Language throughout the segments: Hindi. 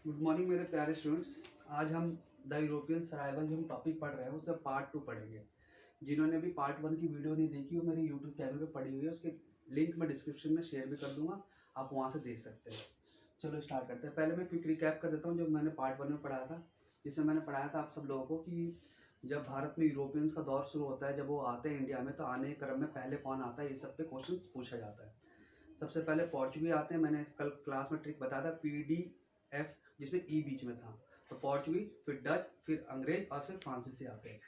गुड मॉर्निंग मेरे प्यारे स्टूडेंट्स। आज हम द यूरोपियन सर्वाइवल जो हम टॉपिक पढ़ रहे हैं उसका पार्ट 2 पढ़ेंगे। जिन्होंने भी पार्ट 1 की वीडियो नहीं देखी वो मेरे यूट्यूब चैनल पे पड़ी हुई है, उसके लिंक मैं डिस्क्रिप्शन में शेयर भी कर दूंगा, आप वहाँ से देख सकते हैं। चलो स्टार्ट करते हैं। पहले मैं क्विक रिकैप कर देता हूँ जो मैंने पार्ट 1 में पढ़ाया था, जिसमें मैंने पढ़ाया था आप सब लोगों को कि जब भारत में यूरोपियंस का दौर शुरू होता है, जब वो आते हैं इंडिया में, तो आने के क्रम में पहले कौन आता है, इस सब पे क्वेश्चन पूछा जाता है। सबसे पहले पोर्चुगीज आते हैं। मैंने कल क्लास में ट्रिक बताया था PDF, जिसमें ई बीच में था। तो पोर्चुगीज, फिर डच, फिर अंग्रेज और फिर फ्रांसीसी आते हैं।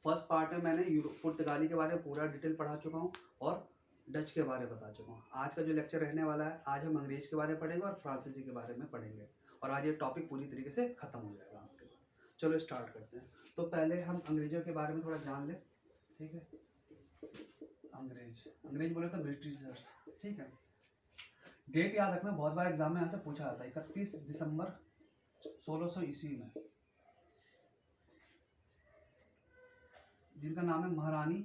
फर्स्ट पार्ट में मैंने पुर्तगाली के बारे में पूरा डिटेल पढ़ा चुका हूँ और डच के बारे में बता चुका हूँ। आज का जो लेक्चर रहने वाला है, आज हम अंग्रेज के बारे में पढ़ेंगे और फ्रांसीसी के बारे में पढ़ेंगे, और आज ये टॉपिक पूरी तरीके से खत्म हो जाएगा आपके पास। चलो स्टार्ट करते हैं। तो पहले हम अंग्रेजों के बारे में थोड़ा जान लें, ठीक है। अंग्रेज बोले तो ब्रिटिशर्स, ठीक है। डेट याद रखना, बहुत बार एग्जाम में यहाँ से पूछा जाता है। 31 दिसंबर 1600 ईस्वी में, जिनका नाम है महारानी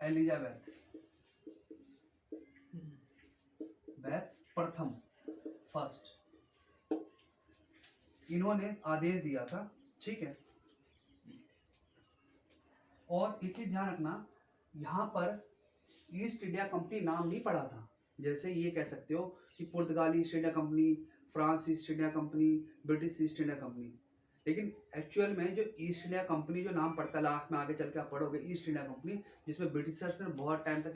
एलिजाबेथ प्रथम फर्स्ट, इन्होंने आदेश दिया था, ठीक है। और एक चीज ध्यान रखना, यहाँ पर ईस्ट इंडिया कंपनी नाम नहीं पड़ा था। जैसे ये कह सकते हो कि पुर्तगाली east India company, France east India company, British east India company, लेकिन एक्चुअल में जो ईस्ट इंडिया कंपनी जो नाम पड़ता है लास्ट में, आगे चल के आप पढ़ोगे ईस्ट इंडिया कंपनी, जिसमें ब्रिटिशर्स ने बहुत टाइम तक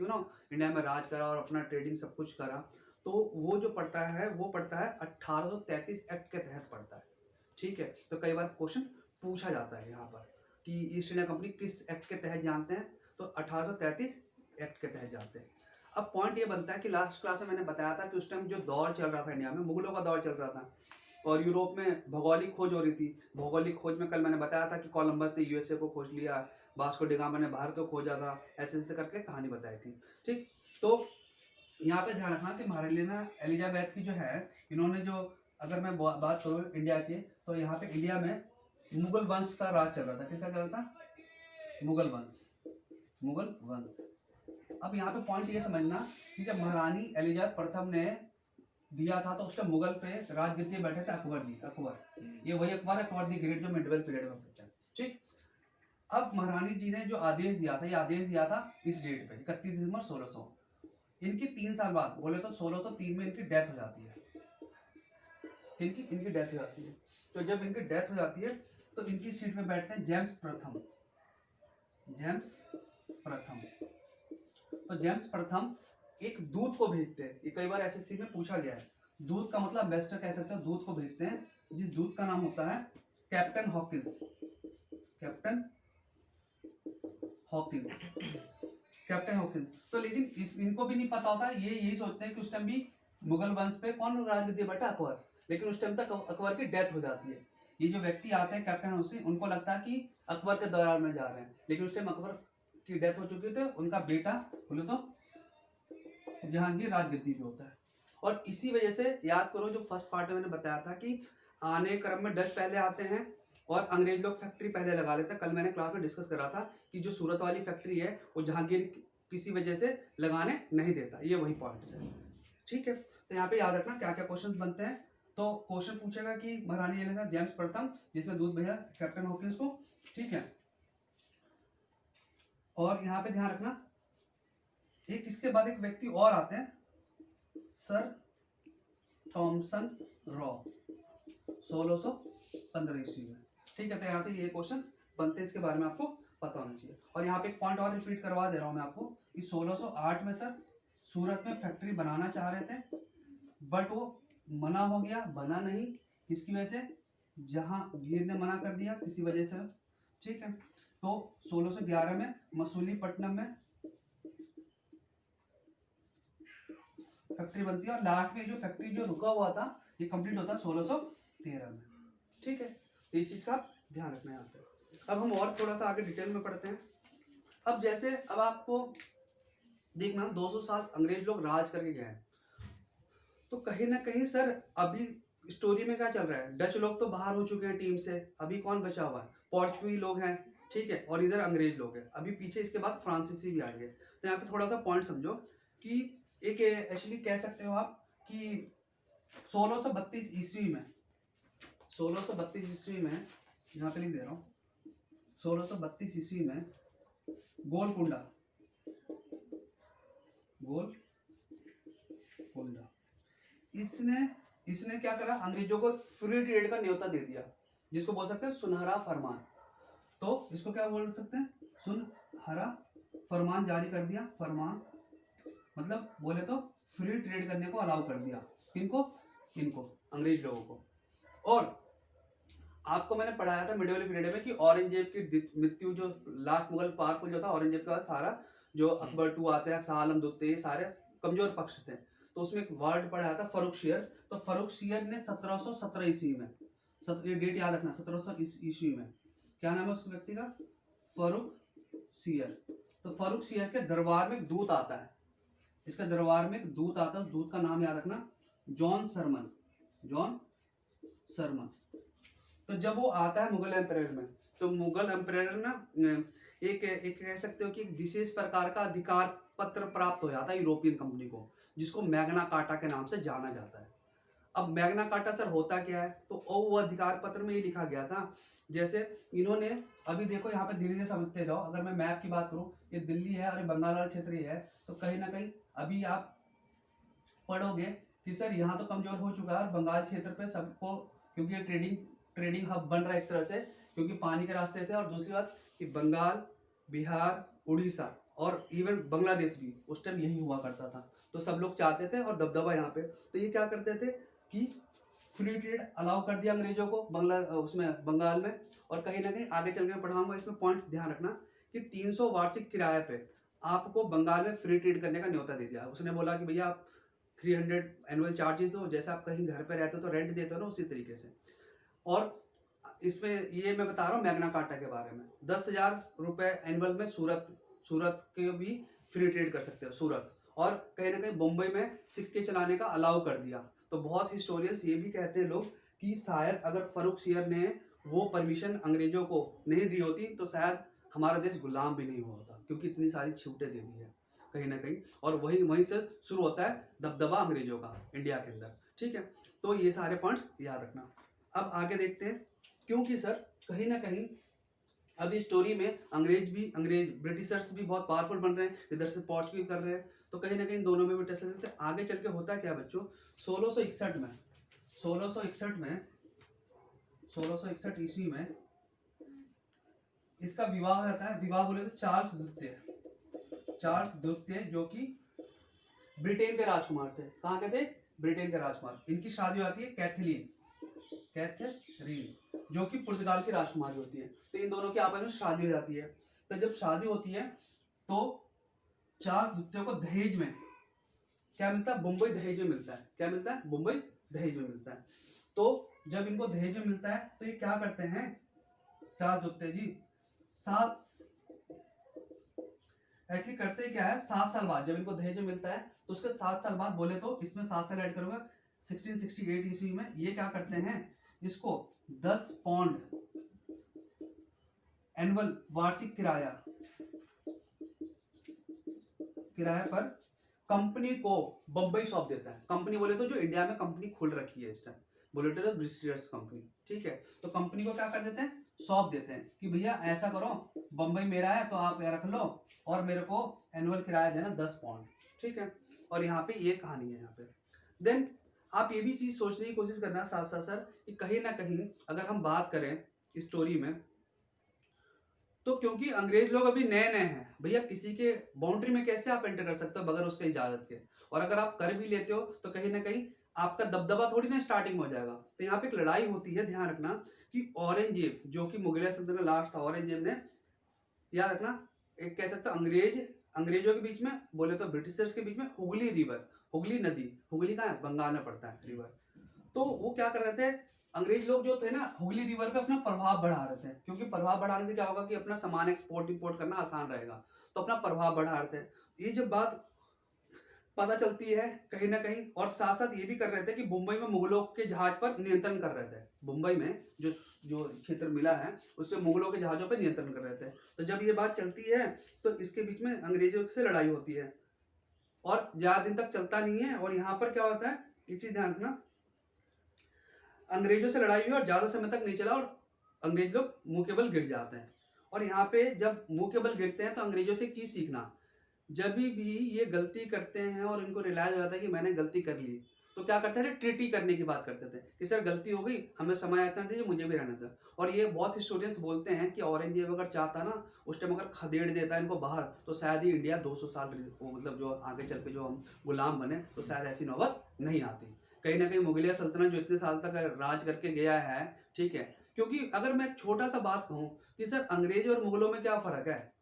इंडिया में राज करा और अपना ट्रेडिंग सब कुछ करा, तो वो जो पड़ता है वो पड़ता है 1833 एक्ट के तहत पड़ता है, ठीक है। तो कई बार क्वेश्चन पूछा जाता है यहाँ पर कि ईस्ट इंडिया कंपनी किस एक्ट के तहत जानते हैं, तो 1833 एक्ट के तहत जानते हैं। अब पॉइंट ये बनता है कि लास्ट क्लास में मैंने बताया था कि उस टाइम जो दौर चल रहा था इंडिया में, मुगलों का दौर चल रहा था और यूरोप में भौगोलिक खोज हो रही थी। भौगोलिक खोज में कल मैंने बताया था कि कोलंबस ने USA को खोज लिया, वास्को डी गामा ने भारत को खोजा था, ऐसे ऐसे करके कहानी बताई थी, ठीक। तो यहाँ पे ध्यान रखना कि महारानी एलिजाबेथ की जो है, इन्होंने जो, अगर मैं बात करूँ इंडिया की, तो यहाँ पे इंडिया में मुगल वंश का राज चल रहा था। किसका चल रहा था? मुगल वंश। अब यहाँ पे पॉइंट ये समझना कि जब महारानी एलिजाबेथ प्रथम ने दिया था तो उस टाइम मुगल पे राजगद्दी बैठे थे अकबर। ये वही अकबर दी ग्रेट जो मिडिवल पीरियड में बचा, ठीक। अब महारानी जी ने जो आदेश दिया था, ये आदेश दिया था इस डेट पे 31 दिसंबर 1600। इनकी 3 साल बाद, बोले तो 1603 में इनकी डेथ हो जाती है। इनकी डेथ हो जाती है। तो जब इनकी डेथ हो जाती है तो इनकी सीट में बैठते हैं जेम्स प्रथम। तो जेम्स प्रथम एक दूत को भेजते हैं। ये कई बार SSC में पूछा गया है। दूत का मतलब एम्बेसडर कह सकते हो। दूत को भेजते हैं, जिस दूत का नाम होता है कैप्टन हॉकिंस। तो लेकिन इनको भी नहीं पता होता, ये यही सोचते हैं कि उस टाइम भी मुगल वंश पे कौन राजगद्दी बैठा? अकबर। लेकिन उस टाइम तक अकबर की डेथ हो जाती है। ये जो व्यक्ति आते हैं कैप्टन हॉकिंस, उनको लगता है कि अकबर के दौरान में जा रहे हैं, लेकिन उस टाइम अकबर की डेथ हो चुकी थी। उनका बेटा बोले तो जहांगीर राजगद्दी पे होता है। और इसी वजह से याद करो, जो फर्स्ट पार्ट में मैंने बताया था कि आने क्रम में डच पहले आते हैं और अंग्रेज लोग फैक्ट्री पहले लगा लेते हैं। कल मैंने क्लास में डिस्कस करा था कि जो सूरत वाली फैक्ट्री है वो जहांगीर किसी वजह से लगाने नहीं देता। ये वही पॉइंट्स है, ठीक है। तो यहाँ पे याद रखना क्या क्या क्वेश्चन बनते हैं। तो क्वेश्चन पूछेगा कि महारानी एलिजाबेथ जेम्स प्रथम, जिसमें दूध भैया कैप्टन हॉकिंस को, ठीक है। और यहाँ पे ध्यान रखना, एक इसके बाद एक व्यक्ति और आते हैं, सर थॉमसन रॉ, 1615 ईस्वी में, ठीक है। तो यहाँ से ये क्वेश्चन बनते हैं, इसके बारे में आपको पता होना चाहिए। और यहाँ पे एक पॉइंट और रिपीट करवा दे रहा हूँ मैं आपको कि 1608 में सर सूरत में फैक्ट्री बनाना चाह रहे थे, बट वो मना हो गया, बना नहीं। किसकी वजह से? जहांगीर ने मना कर दिया किसी वजह से, ठीक है। तो 1611 में मसूलीपट्टनम में फैक्ट्री बनती है और लास्ट में जो फैक्ट्री जो रुका हुआ था ये कंप्लीट होता है 1613 में, ठीक है। इस चीज का ध्यान रखना है यहाँ पे। अब हम और थोड़ा सा आगे डिटेल में पढ़ते हैं। अब जैसे अब आपको देखना, 200 साल अंग्रेज लोग राज करके गए हैं, तो कहीं ना कहीं सर अभी स्टोरी में क्या चल रहा है? डच लोग तो बाहर हो चुके हैं टीम से, अभी कौन बचा हुआ है? पोर्चुगीज लोग हैं, ठीक है, और इधर अंग्रेज लोग हैं। अभी पीछे इसके बाद फ्रांसीसी भी आएंगे। तो यहाँ पे थोड़ा सा पॉइंट समझो कि एक एक्चुअली कह सकते हो आप कि 1632 ईस्वी में, 1632 ईस्वी में, यहाँ पे लिख दे रहा हूँ, 1632 ईस्वी में गोलकुंडा इसने क्या करा, अंग्रेजों को फ्री ट्रेड का न्योता दे दिया, जिसको बोल सकते हैं सुनहरा फरमान। तो इसको क्या बोल सकते हैं, सुनहरा फरमान जारी कर दिया। फरमान मतलब बोले तो फ्री ट्रेड करने को अलाउ कर दिया। किनको? इनको, अंग्रेज लोगों को। और आपको मैंने पढ़ाया था मिडिवल पीरियड में कि औरंगजेब की मृत्यु, जो लास्ट मुगल पावरफुल जो था औरंगजेब के बाद, सारा जो अकबर टू आते हैं, शाह आलम द्वितीय, ये सारे कमजोर पक्ष थे। तो उसमें एक वर्ड पढ़ाया था फर्रुखशियर। तो फर्रुखशियर ने 1717 ईस्वी में, ये डेट याद रखना, 1700 ईस्वी में, क्या नाम है उस व्यक्ति का, फर्रुखशियर। तो फर्रुखशियर के दरबार में एक दूत आता है, इसका दरबार में एक दूत आता है, दूत का नाम याद रखना, जॉन सरमन। जॉन सरमन। तो जब वो आता है मुगल एम्पायर में, तो मुगल एम्पायर ना एक कह सकते हो कि एक विशेष प्रकार का अधिकार पत्र प्राप्त हो जाता है यूरोपियन कंपनी को, जिसको मैग्ना कार्टा के नाम से जाना जाता है। अब मैग्ना कार्टा सर होता क्या है, तो वो अधिकार पत्र में ये लिखा गया था, जैसे इन्होंने, अभी देखो यहाँ पे धीरे धीरे समझते जाओ, अगर मैं मैप की बात करूँ, ये दिल्ली है और ये बंगाल वाला क्षेत्र ही है, तो कहीं ना कहीं अभी आप पढ़ोगे कि सर यहाँ तो कमजोर हो चुका है, और बंगाल क्षेत्र पे सबको, क्योंकि ट्रेडिंग हब बन रहा है एक तरह से, क्योंकि पानी के रास्ते से, और दूसरी बात कि बंगाल, बिहार, उड़ीसा और इवन बांग्लादेश भी उस टाइम यही हुआ करता था। तो सब लोग चाहते थे, और दबदबा यहाँ पे, तो ये क्या करते थे कि फ्री ट्रेड अलाउ कर दिया अंग्रेजों को उसमें बंगाल में। और कहीं ना कहीं आगे चल के पढ़ाऊंगा, इसमें पॉइंट ध्यान रखना कि 300 वार्षिक किराए पे आपको बंगाल में फ्री ट्रेड करने का न्योता दे दिया। उसने बोला कि भैया आप 300 एनुअल चार्जेस दो, जैसे आप कहीं घर पे रहते हो तो रेंट देते हो ना, उसी तरीके से। और इसमें ये मैं बता रहा हूँ मैग्ना कार्टा के बारे में, 10,000 रुपए एनुअल में सूरत के भी फ्री ट्रेड कर सकते हो, सूरत। और कहीं ना कहीं मुंबई में सिक्के चलाने का अलाउ कर दिया। तो बहुत हिस्टोरियंस ये भी कहते हैं लोग कि शायद अगर फर्रुखशियर ने वो परमिशन अंग्रेजों को नहीं दी होती, तो शायद हमारा देश गुलाम भी नहीं हुआ होता, क्योंकि इतनी सारी छूटें दे दी है कहीं ना कहीं। और वहीं से शुरू होता है दबदबा अंग्रेजों का इंडिया के अंदर। ठीक है, तो ये सारे पॉइंट्स याद रखना। अब आगे देखते हैं, क्योंकि सर कहीं ना कहीं अभी स्टोरी में ब्रिटिशर्स भी बहुत पावरफुल बन रहे हैं, इधर से पोर्चुगीज कर रहे हैं, तो कहीं ना कहीं दोनों में भी टेस्ट लेते हैं। आगे चल के होता क्या बच्चों, 1661 ईस्वी में इसका विवाह होता है। विवाह बोले तो चार्ल्स द्वितीय, जो कि ब्रिटेन के राजकुमार थे। कहाँ के थे? ब्रिटेन के राजकुमार। इनकी शादी आती है कैथरीन, जो कि पुर्तगाल की राजकुमारी होती है। तो इन दोनों की आपस में शादी हो जाती है। तो जब शादी होती है तो चार्ल्स द्वितीय को दहेज में क्या मिलता है? मुंबई दहेज में मिलता है। क्या मिलता है? मुंबई दहेज में मिलता है। तो जब इनको दहेज में मिलता है तो ये क्या करते हैं चार्ल्स द्वितीय जी, एक्चुअली करते क्या है, 7 साल बाद जब इनको दहेज में मिलता है, तो उसके 7 साल बाद, बोले तो इसमें 7 साल ऐड करूंगा, 1668 ईस्वी में ये क्या करते हैं, इसको 10 पाउंड एनुअल वार्षिक किराया पर कंपनी को बम्बई सौंप देता है। कंपनी बोले तो जो इंडिया में कंपनी खुल रखी है इस टाइम, बोले तो ब्रिटिशर्स कंपनी। ठीक है, तो कंपनी को क्या कर देते हैं, सौंप देते हैं कि भैया ऐसा करो, बम्बई मेरा है तो आप रख लो, और मेरे को एनुअल किराया देना 10 पाउंड। ठीक है, और यहाँ पे ये कहानी है। यहाँ पे देन आप ये भी चीज सोचने की कोशिश करना साथ साथ सर, कि कहीं ना कहीं अगर हम बात करें स्टोरी में, तो क्योंकि अंग्रेज लोग अभी नए नए हैं भैया, किसी के बाउंड्री में कैसे आप एंटर कर सकते हो बगैर उसके इजाजत के, और अगर आप कर भी लेते हो तो कहीं ना कहीं आपका दबदबा थोड़ी ना स्टार्टिंग हो जाएगा। तो यहाँ पे एक लड़ाई होती है, ध्यान रखना कि औरंगजेब, जो कि मुगलिया सल्तनत लास्ट था, औरंगजेब ने, याद रखना, एक कह सकते हो अंग्रेजों के बीच में, बोले तो ब्रिटिशर्स के बीच में, हुगली नदी, हुगली कहाँ है? बंगाल में पड़ता है रिवर। तो वो क्या कर रहे थे, अंग्रेज लोग जो थे ना, हुगली रिवर पे अपना प्रभाव बढ़ा रहे थे, क्योंकि प्रभाव बढ़ाने से क्या होगा कि अपना सामान एक्सपोर्ट इंपोर्ट करना आसान रहेगा, तो अपना प्रभाव बढ़ा रहे थे। ये जब बात पता चलती है कहीं ना कहीं, और साथ साथ ये भी कर रहे थे कि मुंबई में मुगलों के जहाज पर नियंत्रण कर रहे थे। मुंबई में जो क्षेत्र मिला है उस पर मुगलों के जहाजों पर नियंत्रण कर रहे थे। तो जब ये बात चलती है तो इसके बीच में अंग्रेजों से लड़ाई होती है, और ज्यादा दिन तक चलता नहीं है। और यहाँ पर क्या होता है, एक चीज ध्यान रखना, अंग्रेजों से लड़ाई हुई और ज्यादा समय तक नहीं चला और अंग्रेज लोग मुंह के बल गिर जाते हैं। और यहाँ पे जब मुंह के बल गिरते हैं तो अंग्रेजों से एक चीज सीखना, जब भी ये गलती करते हैं और इनको रियलाइज हो जाता है कि मैंने गलती कर ली, तो क्या करते थे, ट्रीटी करने की बात करते थे कि सर गलती हो गई, हमें समय आता था, मुझे भी रहना था। और ये बहुत स्टूडेंट्स बोलते हैं कि औरंगजेब अगर चाहता ना उस टाइम अगर खदेड़ देता इनको बाहर, तो शायद ही इंडिया 200 साल वो मतलब जो आगे चल के जो हम गुलाम बने, तो शायद ऐसी नौबत नहीं आती। कहीं ना कहीं मुगलिया सल्तनत जो इतने साल तक राज करके गया है, ठीक है। क्योंकि अगर मैं छोटा सा बात कहूँ कि सर अंग्रेज और मुगलों में क्या फर्क है,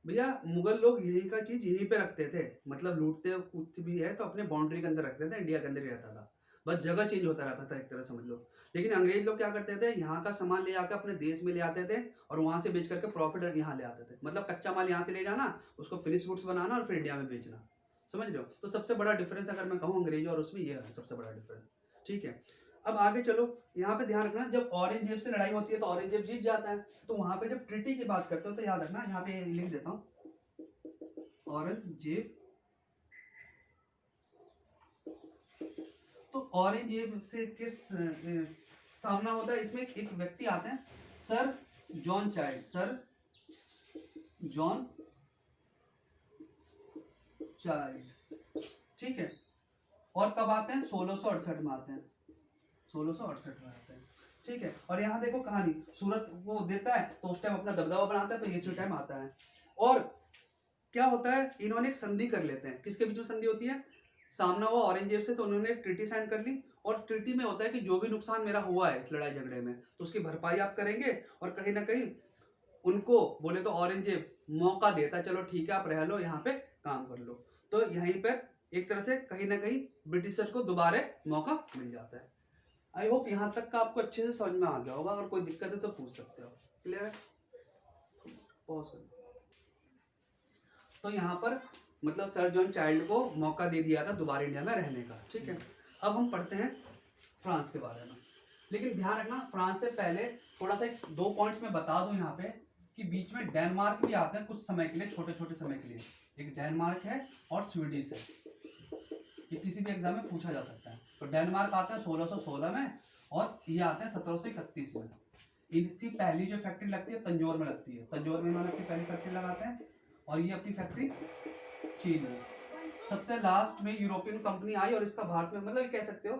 भैया मुगल लोग यही का चीज यहीं पे रखते थे, मतलब लूटते कुछ भी है तो अपने बाउंड्री के अंदर रखते थे, इंडिया के अंदर ही रहता था, बस जगह चेंज होता रहता था एक तरह समझ लो। लेकिन अंग्रेज लोग क्या करते थे, यहाँ का सामान ले आकर अपने देश में ले आते थे और वहां से बेच करके प्रॉफिट यहाँ ले आते थे, मतलब कच्चा माल यहाँ से ले जाना, उसको फिनिश गुड्स बनाना और फिर इंडिया में बेचना, समझ रहे हो। तो सबसे बड़ा डिफरेंस अगर मैं कहूँ अंग्रेजों और उसमें, यह है सबसे बड़ा डिफरेंस, ठीक है। अब आगे चलो, यहाँ पे ध्यान रखना, जब औरंगजेब से लड़ाई होती है तो औरंगजेब जीत जाता है, तो वहां पे जब ट्रीटी की बात करते हो तो याद रखना, यहाँ पे लिख देता हूँ, औरंगजेब, तो औरंगजेब से किस सामना होता है, इसमें एक व्यक्ति आते हैं, sir John child, sir John child, ठीक है। और कब आते हैं, 1668 में आते हैं, 1668 में आते हैं, ठीक है। और यहाँ देखो कहानी, सूरत वो देता है तो उस टाइम अपना दबदबा बनाता है, तो ये टाइम आता है। और क्या होता है, इन्होंने एक संधि कर लेते हैं, किसके बीच में संधि होती है, सामना हुआ औरंगजेब से, तो उन्होंने एक ट्रीटी साइन कर ली, और ट्रीटी में होता है कि जो भी नुकसान मेरा हुआ है इस लड़ाई झगड़े में, तो उसकी भरपाई आप करेंगे। और कहीं ना कहीं उनको बोले तो औरंगजेब मौका देता, चलो ठीक है आप रह लो यहाँ पे काम कर लो, तो यहीं पर एक तरह से कहीं ना कहीं ब्रिटिशर्स को दोबारा मौका मिल जाता है। आई होप यहाँ तक का आपको अच्छे से समझ में आ गया होगा, अगर कोई दिक्कत है तो पूछ सकते हो। क्लियर है, तो यहाँ पर मतलब सर जॉन चाइल्ड को मौका दे दिया था दोबारा इंडिया में रहने का, ठीक है। अब हम पढ़ते हैं फ्रांस के बारे में, लेकिन ध्यान रखना फ्रांस से पहले थोड़ा सा 2 पॉइंट्स में बता दूं यहाँ पे, कि बीच में डेनमार्क भी आते हैं कुछ समय के लिए, छोटे छोटे समय के लिए। एक डेनमार्क है और स्वीडिश है, ये किसी भी एग्जाम में पूछा जा सकता है। तो डेनमार्क आते हैं 1616 में और ये आते हैं 1731 में। इनकी पहली जो फैक्ट्री लगती है तंजौर में लगती है, तंजौर में इन्होंने अपनी पहली फैक्ट्री लगाते हैं, और ये अपनी फैक्ट्री चीन में। सबसे लास्ट में यूरोपियन कंपनी आई और इसका भारत में, मतलब ये कह सकते हो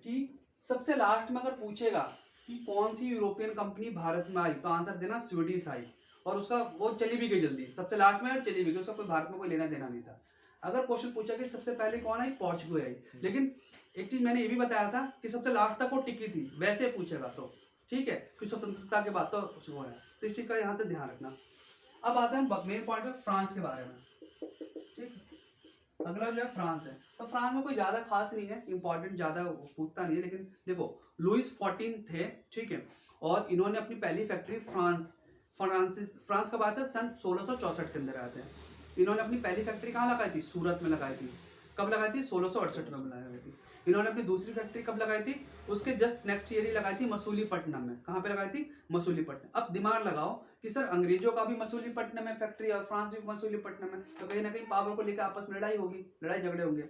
कि सबसे लास्ट में अगर पूछेगा कि कौन सी यूरोपियन कंपनी भारत में आई, तो आंसर देना स्वीडिश आई, और उसका वो चली भी गई जल्दी, सबसे लास्ट में चली भी गई, उसका कोई भारत में कोई लेना देना नहीं था। अगर क्वेश्चन पूछा कि सबसे पहले कौन आई, पोर्चुगल आई, लेकिन एक चीज मैंने ये भी बताया था कि सबसे लास्ट तक वो टिकी थी, वैसे पूछेगा तो ठीक है, कि स्वतंत्रता के बाद तो वो है, तो इस चीज का यहाँ पे ध्यान रखना। अब आते हैं मेन पॉइंट पे फ्रांस के बारे में, ठीक। अगला जो है फ्रांस है, तो फ्रांस में कोई ज्यादा खास नहीं है, इंपॉर्टेंट ज्यादा पूछता नहीं है, लेकिन देखो लुइस 14 थे, ठीक है, और इन्होंने अपनी पहली फैक्ट्री फ्रांस कब आया था, सन 1664 के अंदर आए थे। इन्होंने अपनी पहली फैक्ट्री कहाँ लगाई थी, सूरत में लगाई थी। कब लगाई थी, 1668 में बनाई हुई थी। इन्होंने अपनी दूसरी फैक्ट्री कब लगाई थी, उसके जस्ट नेक्स्ट ईयर ही लगाई थी, मसूलीपट्टनम में। कहाँ पे लगाई थी, मसूलीपट्टनम। अब दिमाग लगाओ कि सर अंग्रेजों का भी मसूलीपट्टनम में फैक्ट्री और फ्रांस भी मसूलीपट्टनम में, तो कहीं ना कहीं पावर को लेकर आपस में लड़ाई होगी, लड़ाई झगड़े होंगे।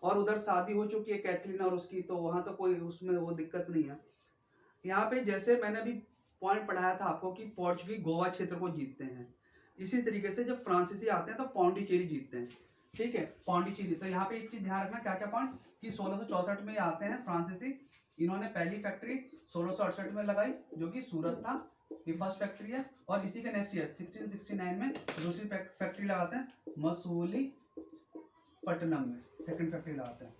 और उधर शादी हो चुकी है कैथरीन और उसकी, तो वहां तो कोई उसमें वो दिक्कत नहीं है। यहाँ पे जैसे मैंने अभी पॉइंट पढ़ाया था आपको कि पोर्चुगीज गोवा क्षेत्र को जीतते हैं, इसी तरीके से जब फ्रांसीसी आते हैं तो पौंडीचेरी जीतते हैं, ठीक है, पौंडीचेरी। तो यहाँ पे एक चीज ध्यान रखना, क्या क्या पॉइंट, कि 1664 में आते हैं फ्रांसीसी, इन्होंने पहली फैक्ट्री 1668 में लगाई जो कि सूरत था, ये फर्स्ट फैक्ट्री है। और इसी के नेक्स्ट ईयर 1669 में दूसरी फैक्ट्री लगाते हैं मसूलीपट्टनम में, सेकंड फैक्ट्री लगाते हैं।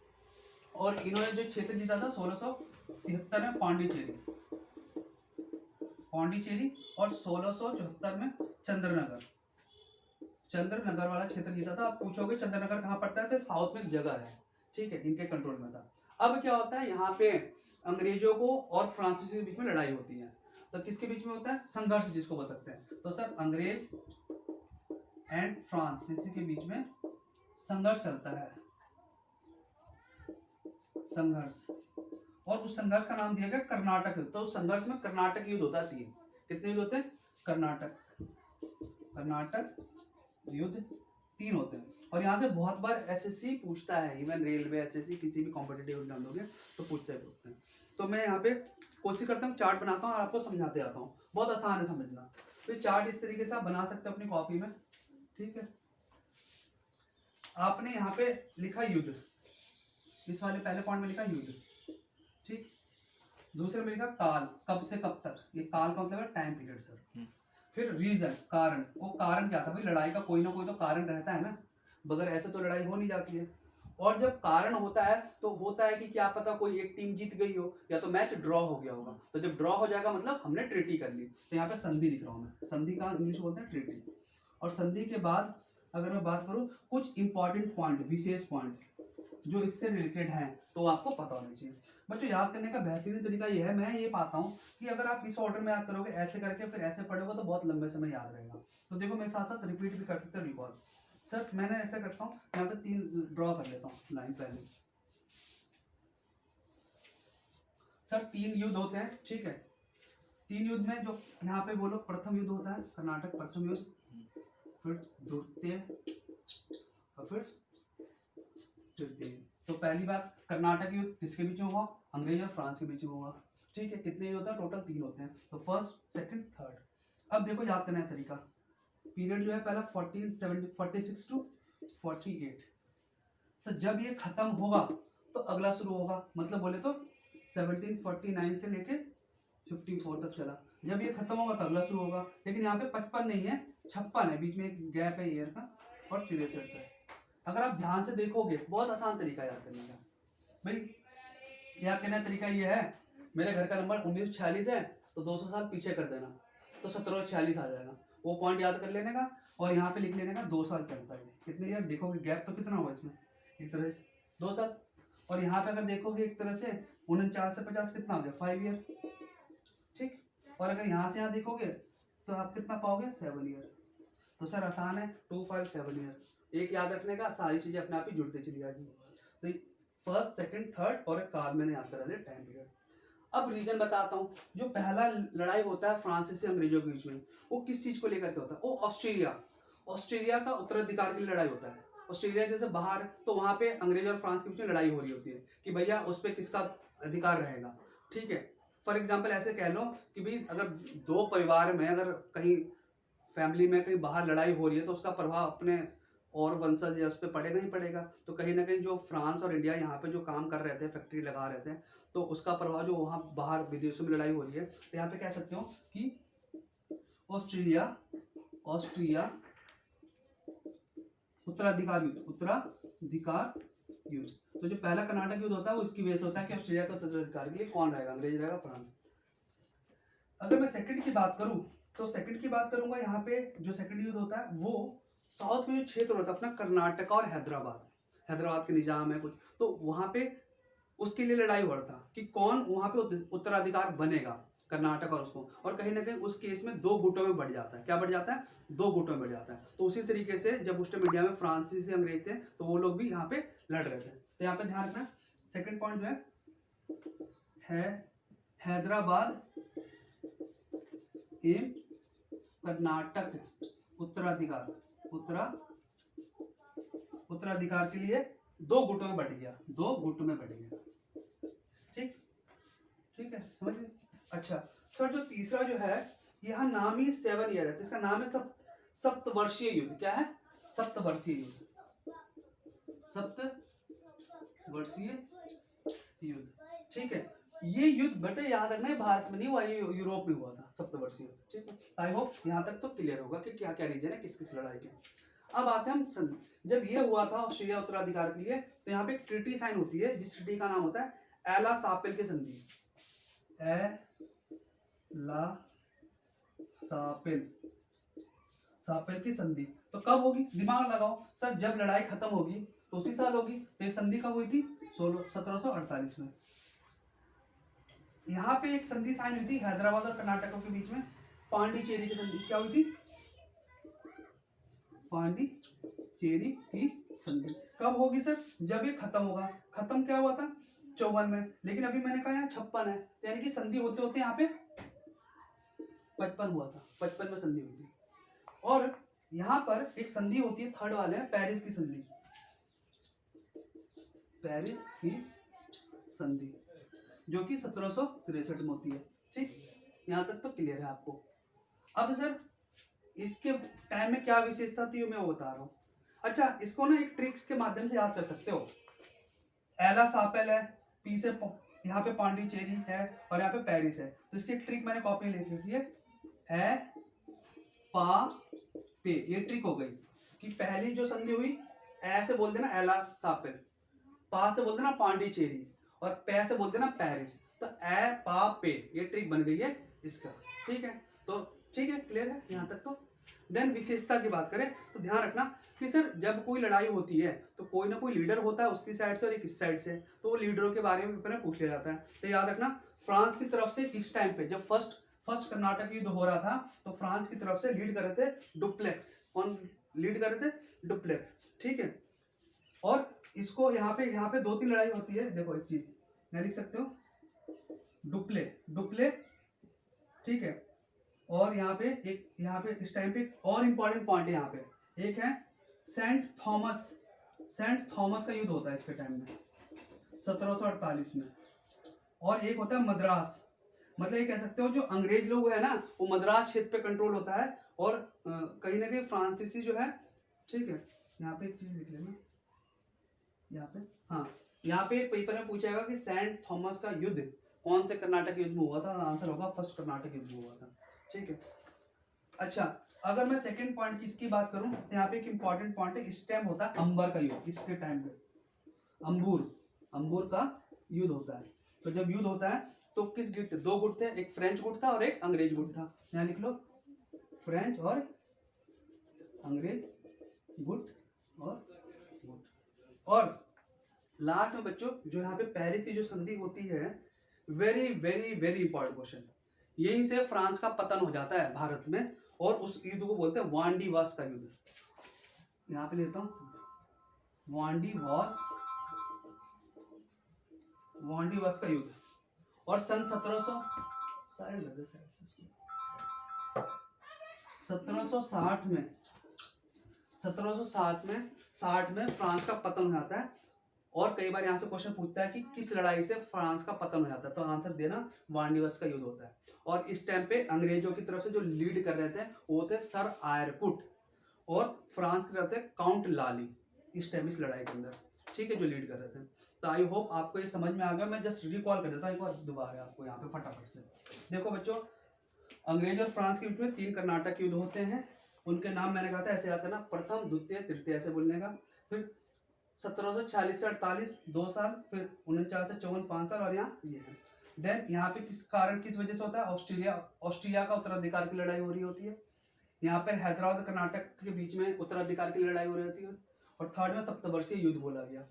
और इन्होंने जो क्षेत्र जीता था 1673 में पांडिचेरी, और 1674 में चंद्रनगर वाला क्षेत्र जीता था। आप पूछोगे चंद्रनगर कहाँ पड़ता है, तो साउथ में एक जगह है, ठीक है, इनके कंट्रोल में था। अब क्या होता है, यहाँ पे अंग्रेजों को और फ्रांसीसी के बीच में लड़ाई होती है, तो किसके बीच में होता है, संघर्ष जिसको बोल सकते हैं। तो सर अंग्रेज एंड फ्रांसीसी के बीच में संघर्ष चलता है, संघर्ष, और उस संघर्ष का नाम दिया गया कर्नाटक युद्ध। तो उस संघर्ष में कर्नाटक युद्ध होता है 3, कितने युद्ध होते हैं, कर्नाटक युद्ध 3 होते हैं। और यहाँ से बहुत बार एसएससी पूछता है, इवन रेलवे एसएससी किसी भी कॉम्पिटेटिव एग्जाम दोगे तो पूछते हैं। तो मैं यहाँ पे कोशिश करता हूँ चार्ट बनाता हूँ और आपको समझाते आता हूँ, बहुत आसान है समझना। तो ये चार्ट इस तरीके से आप बना सकते हो अपनी कॉपी में, ठीक है। आपने यहाँ पे लिखा युद्ध, इस वाले पहले पॉइंट में लिखा युद्ध, ठीक। दूसरे में लिखा काल, कब से कब तक, ये काल का मतलब है टाइम पीरियड सर। फिर रीजन, कारण, वो कारण क्या था भाई, लड़ाई का कोई ना कोई तो कारण रहता है ना, बगैर ऐसे तो लड़ाई हो नहीं जाती है। और जब कारण होता है तो होता है कि क्या पता कोई एक टीम जीत गई हो या तो मैच ड्रॉ हो गया होगा, तो जब ड्रॉ हो जाएगा मतलब हमने ट्रीटी कर ली। तो यहाँ पे संधि लिख रहा हूँ मैं, संधि का इंग्लिश बोलते हैं ट्रीटी। और संधि के बाद अगर मैं बात करूँ कुछ इंपॉर्टेंट पॉइंट, विशेष पॉइंट जो इससे रिलेटेड हैं तो आपको पता होना चाहिए। बच्चों याद करने का बेहतरीन तरीका ये है, मैं ये पाता हूँ कि अगर आप इस ऑर्डर में याद करोगे, ऐसे करके फिर ऐसे पढ़ोगे तो बहुत लंबे समय याद रहेगा। तो देखो मेरे साथ साथ रिपीट भी कर सकते हो, रिकॉल। सर मैंने ऐसा करता हूँ, यहाँ पे 3 ड्रॉ कर लेता हूँ लाइन पहले। सर 3 युद्ध होते हैं, ठीक है। 3 युद्ध में जो यहाँ पे बोलो, प्रथम युद्ध होता है कर्नाटक प्रथम युद्ध, फिर द्वितीय और फिर तृतीय। तो पहली बात कर्नाटक युद्ध किसके बीच में हुआ, अंग्रेज और फ्रांस के बीच में हुआ, ठीक है। कितने युद्ध होते हैं, टोटल 3 होते हैं। तो फर्स्ट सेकंड थर्ड। अब देखो याद करना है तरीका, पीरियड जो है पहला 46 टू 48। तो जब ये खत्म होगा तो अगला शुरू होगा, मतलब बोले तो 1749 से लेके 54 तक चला। जब ये खत्म होगा तो अगला शुरू होगा, लेकिन यहाँ पे 55 नहीं है, 56 है, बीच में एक गैप है ईयर का, और 63 है। अगर आप ध्यान से देखोगे, बहुत आसान तरीका याद करने का भाई। याद करने का तरीका ये है, मेरे घर का नंबर 1946 है तो 200 साल पीछे कर देना तो 1746 आ जाएगा, वो पॉइंट याद कर लेने का और यहाँ पे लिख लेने का 2 साल चलता है। कितने ईयर देखोगे, गैप तो कितना होगा इसमें, एक तरह से 2 साल। और यहाँ पे अगर देखोगे एक तरह से 49 से 50 कितना हो गया, 5 ईयर, ठीक। और अगर यहाँ से यहाँ देखोगे तो आप कितना पाओगे, 7 ईयर। तो सर आसान है, 2 5 7 ईयर, एक याद रखने का, सारी चीजें अपने आप ही जुड़ते चली जाएगी। तो फर्स्ट सेकंड थर्ड और एक काल मैंने याद करा दिया, टाइम पीरियड। अब रीजन बताता हूँ। जो पहला लड़ाई होता है फ्रांस से अंग्रेजों के बीच में, वो किस चीज को लेकर के होता है, वो ऑस्ट्रेलिया का उत्तराधिकार के लिए लड़ाई होता है। ऑस्ट्रेलिया जैसे बाहर, तो वहां पे अंग्रेज और फ्रांस के बीच में लड़ाई हो रही होती है कि भैया उस पर किसका अधिकार रहेगा, ठीक है। फॉर एग्जाम्पल ऐसे कह लो कि भाई अगर 2 परिवार में अगर कहीं फैमिली में कहीं बाहर लड़ाई हो रही है तो उसका प्रभाव अपने और वंशज या उस पर पड़ेगा ही पड़ेगा। तो कहीं ना कहीं जो फ्रांस और इंडिया यहाँ पे जो काम कर रहे थे, फैक्ट्री लगा रहे थे, तो उसका प्रभाव जो वहाँ बाहर विदेशों में लड़ाई हो रही है, तो यहाँ पे कह सकते हो कि ऑस्ट्रिया उत्तराधिकार युद्ध। तो जो पहला कर्नाटक युद्ध होता है वो इसकी वजह से होता है कि ऑस्ट्रेलिया का उत्तराधिकार के लिए कौन रहेगा, अंग्रेज रहेगा, फ्रांस। अगर मैं सेकंड की बात करूं तो सेकंड की बात करूंगा, यहाँ पे जो सेकंड युद्ध होता है वो साउथ में जो क्षेत्र होता है अपना कर्नाटक और हैदराबाद के निजाम है कुछ, तो वहां पे उसके लिए लड़ाई हो रहा था कि कौन वहां पे उत्तराधिकार बनेगा, कर्नाटक और उसको। और कहीं ना कहीं उस केस में 2 गुटों में बढ़ जाता है, क्या बढ़ जाता है, 2 गुटों में बढ़ जाता है। तो उसी तरीके से जब उस टाइम इंडिया में फ्रांसीसी अंग्रेज थे तो वो लोग भी यहाँ पे लड़ रहे थे। तो यहाँ पे ध्यान रखना, सेकंड पॉइंट जो है हैदराबाद इन कर्नाटक उत्तराधिकार के लिए 2 गुटों में बढ़ गया, ठीक है, समझ गए। अच्छा सर, जो तीसरा जो है, यहाँ नाम ही 7 ईयर है, तो इसका नाम है सप्तवर्षीय युद्ध। क्या है, सप्तवर्षीय युद्ध, ठीक है। ये युद्ध बेटे याद रखना है, भारत में नहीं हुआ, ये यूरोप में हुआ था, सप्तवर्षीय युद्ध, ठीक है। आई होप यहाँ तक तो क्लियर होगा कि क्या क्या रीजन है, किस किस लड़ाई के। अब आते हैं हम जब ये हुआ था ऑस्ट्रेलिया उत्तराधिकार के लिए, तो यहाँ पे एक ट्रीटी साइन होती है, जिस ट्रीटी का नाम होता है एला सापेल की संधि। सापेल की संधि तो कब होगी, दिमाग लगाओ सर, जब लड़ाई खत्म होगी तो उसी साल होगी। तो ये संधि कब हुई थी, 1748 में। यहाँ पे एक संधि साइन हुई थी हैदराबाद और कर्नाटक के बीच में, पांडिचेरी की संधि। क्या हुई थी, पांडिचेरी की संधि। कब होगी सर, जब ये खत्म होगा। खत्म क्या हुआ था, 54 में, लेकिन अभी मैंने कहा यहाँ 56 है, यानी कि संधि होते होते यहाँ पे 55 हुआ था, 55 में संधि हुई थी। और यहाँ पर एक संधि होती है, थर्ड वाले हैं पेरिस की संधि, पेरिस की संधि जो कि 1763 में होती है। ठीक, यहाँ तक तो क्लियर है आपको। अब सर इसके टाइम में क्या विशेषता थी मैं वो बता रहा हूँ। अच्छा, इसको ना एक ट्रिक्स के माध्यम से याद कर सकते हो। एला सापेल है, पी से यहाँ पे पांडिचेरी है और यहाँ पे पेरिस है, तो इसकी एक ट्रिक मैंने कॉपी लिख लिखी है, ए पा पे। ये ट्रिक हो गई कि पहली जो संधि हुई, ए से बोल देना एला सापेल, पा से बोल देना पांडिचेरी और पे से बोल देना पेरिस, तो ए पा पे, ये ट्रिक बन गई है इसका। ठीक है, तो ठीक है, क्लियर है यहाँ तक तो। देन विशेषता की बात करें तो ध्यान रखना कि सर जब कोई लड़ाई होती है तो कोई ना कोई लीडर होता है उसकी साइड से और एक इस साइड से, तो वो लीडरों के बारे में पहले पूछ लिया जाता है। तो याद रखना फ्रांस की तरफ से इस टाइम पे जब फर्स्ट कर्नाटक युद्ध हो रहा था तो फ्रांस की तरफ से लीड कर रहे थे डुप्लेक्स। कौन लीड कर रहे थे? डुप्लेक्स। ठीक है, और इसको यहाँ पे 2-3 लड़ाई होती है। देखो एक चीज मैं लिख सकते हो, डुप्ले। ठीक है, और यहाँ पे इस टाइम पे और इम्पोर्टेंट पॉइंट है यहाँ पे, एक है सेंट थॉमस का युद्ध होता है इसके टाइम में 1748 में, और एक होता है मद्रास। मतलब ये कह सकते हो जो अंग्रेज लोग है ना वो मद्रास क्षेत्र पे कंट्रोल होता है, और कहीं ना कहीं फ्रांसीसी जो है। ठीक है, यहाँ पे एक चीज लिख लेना, यहाँ पे हाँ, यहाँ पे पेपर में पूछेगा कि सेंट थॉमस का युद्ध कौन से कर्नाटक युद्ध में हुआ था, आंसर होगा फर्स्ट कर्नाटक युद्ध में हुआ था। ठीक है, अच्छा अगर मैं सेकंड पॉइंट की इसकी बात करूं तो यहाँ पे एक इंपॉर्टेंट पॉइंट है, इस टाइम होता है अंबर का युद्ध। इसके टाइम पे अंबूर का युद्ध होता है। तो जब युद्ध होता है तो किस गुट, 2 गुट थे, एक फ्रेंच गुट था और एक अंग्रेज गुट था। यहाँ लिख लो, फ्रेंच और अंग्रेज गुट और लास्ट में बच्चों जो यहाँ पे पेरिस की जो संधि होती है, very very very important question, यहीं से फ्रांस का पतन हो जाता है भारत में, और उस युद्ध को बोलते हैं वांडीवास का युद्ध। यहाँ पे लेता हूं, वांडीवास का युद्ध। और सन 1760 में फ्रांस का पतन हो जाता है। और कई बार यहाँ से क्वेश्चन पूछता है कि किस लड़ाई से फ्रांस का पतन हो जाता है, तो आंसर देना वांडीवास का युद्ध होता है। और इस टाइम पे अंग्रेजों की तरफ से जो लीड कर रहे थे वो थे सर आयरकुट, और फ्रांस की तरफ से काउंट लाली इस टाइम इस लड़ाई के अंदर। ठीक है, जो लीड कर रहे थे। तो आई होप आपको ये समझ में आ गया। मैं जस्ट रिकॉल कर देता हूँ एक बार दोबारा आपको यहाँ पे फटाफट से। देखो बच्चों, अंग्रेज और फ्रांस के बीच में 3 कर्नाटक युद्ध होते हैं। उनके नाम मैंने कहा था ऐसे याद करना, प्रथम, द्वितीय, तृतीय ऐसे बोलने का। फिर 1746 से 48 2 साल, फिर 49 से 54 5 साल, और यहाँ ये है। देन यहाँ पे किस वजह से होता है? ऑस्ट्रिया का उत्तराधिकार की लड़ाई हो रही होती है। यहाँ पर हैदराबाद कर्नाटक के बीच में उत्तराधिकार की लड़ाई हो रही होती है। और थर्ड में सप्तवर्षीय युद्ध बोला गया।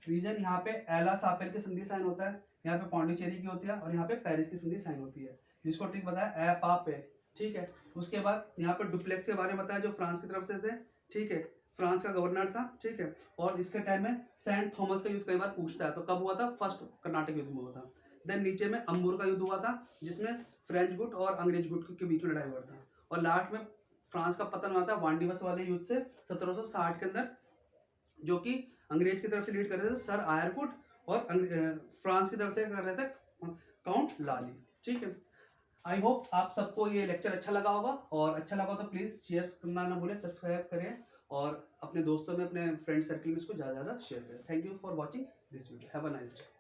रीजन यहाँ पे एला सापेल की संधि साइन होता है, यहाँ पे पांडिचेरी की होती है, और यहाँ पे पेरिस की संधि साइन होती है, जिसको ठीक बताया ए पा पे। ठीक है, उसके बाद यहाँ पे डुप्लेक्स के बारे में बताया जो फ्रांस की तरफ से थे। ठीक है, फ्रांस का गवर्नर था। ठीक है, और इसके टाइम में सेंट थॉमस का युद्ध कई बार पूछता है, तो कब हुआ था? फर्स्ट कर्नाटक युद्ध में हुआ था। देन नीचे में अंबूर का युद्ध हुआ था जिसमें फ्रेंच गुट और अंग्रेज गुट के बीच में लड़ाई हुआ था। और लास्ट में फ्रांस का पतन हुआ था वांडीवास वाले युद्ध से 1760 के अंदर, जो कि अंग्रेज की तरफ से लीड कर रहे थे सर आयरकुट, और फ्रांस की तरफ से कर रहे थे काउंट लाली। ठीक है, आई होप आप सबको ये लेक्चर अच्छा लगा होगा, और अच्छा लगा तो प्लीज़ शेयर करना ना भूलें, सब्सक्राइब करें, और अपने दोस्तों में, अपने फ्रेंड सर्कल में इसको ज़्यादा से ज़्यादा शेयर करें। Thank you for watching this video. Have a nice day.